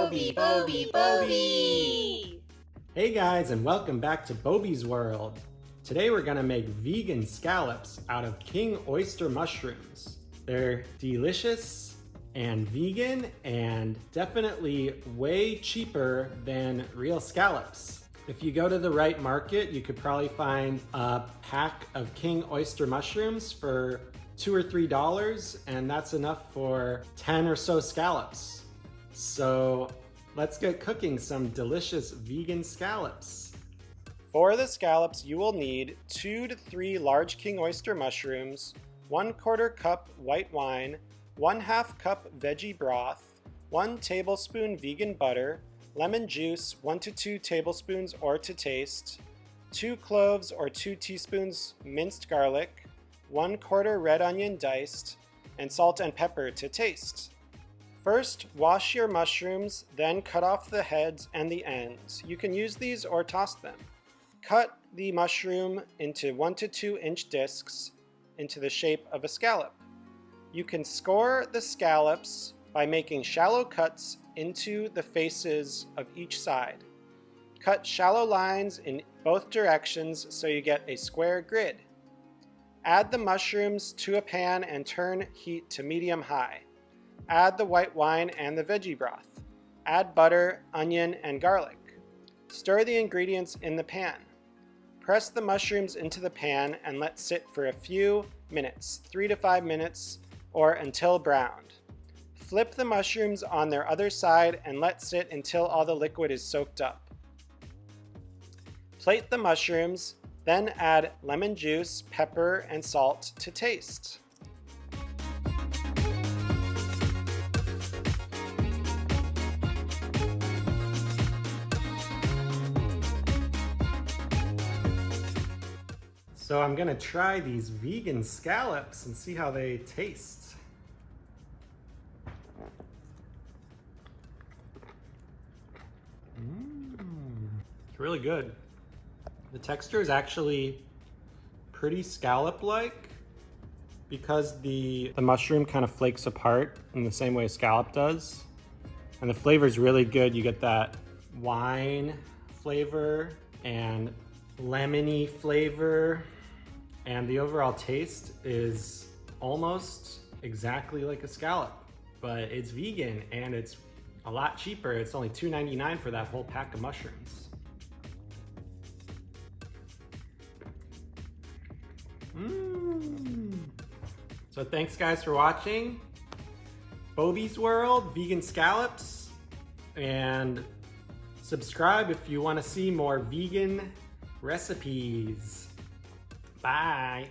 Bobby! Hey guys, and welcome back to Bobby's World. Today we're gonna make vegan scallops out of King Oyster Mushrooms. They're delicious and vegan and definitely way cheaper than real scallops. If you go to the right market, you could probably find a pack of King Oyster Mushrooms for $2 or $3, and that's enough for 10 or so scallops. So let's get cooking some delicious vegan scallops. For the scallops, you will need 2 to 3 large King Oyster mushrooms, 1/4 cup white wine, 1/2 cup veggie broth, 1 tablespoon vegan butter, lemon juice 1 to 2 tablespoons or to taste, 2 cloves or 2 teaspoons minced garlic, 1/4 red onion diced, and salt and pepper to taste. First, wash your mushrooms, then cut off the heads and the ends. You can use these or toss them. Cut the mushroom into 1 to 2 inch discs into the shape of a scallop. You can score the scallops by making shallow cuts into the faces of each side. Cut shallow lines in both directions so you get a square grid. Add the mushrooms to a pan and turn heat to medium-high. Add the white wine and the veggie broth. Add butter, onion, and garlic. Stir the ingredients in the pan. Press the mushrooms into the pan and let sit for a few minutes, 3 to 5 minutes, or until browned. Flip the mushrooms on their other side and let sit until all the liquid is soaked up. Plate the mushrooms, then add lemon juice, pepper, and salt to taste. So I'm gonna try these vegan scallops and see how they taste. It's really good. The texture is actually pretty scallop-like because the mushroom kind of flakes apart in the same way a scallop does. And the flavor is really good. You get that wine flavor and lemony flavor. And the overall taste is almost exactly like a scallop, but it's vegan and it's a lot cheaper. It's only $2.99 for that whole pack of mushrooms. So thanks guys for watching. Bobby's World, vegan scallops, and subscribe if you want to see more vegan recipes. Bye.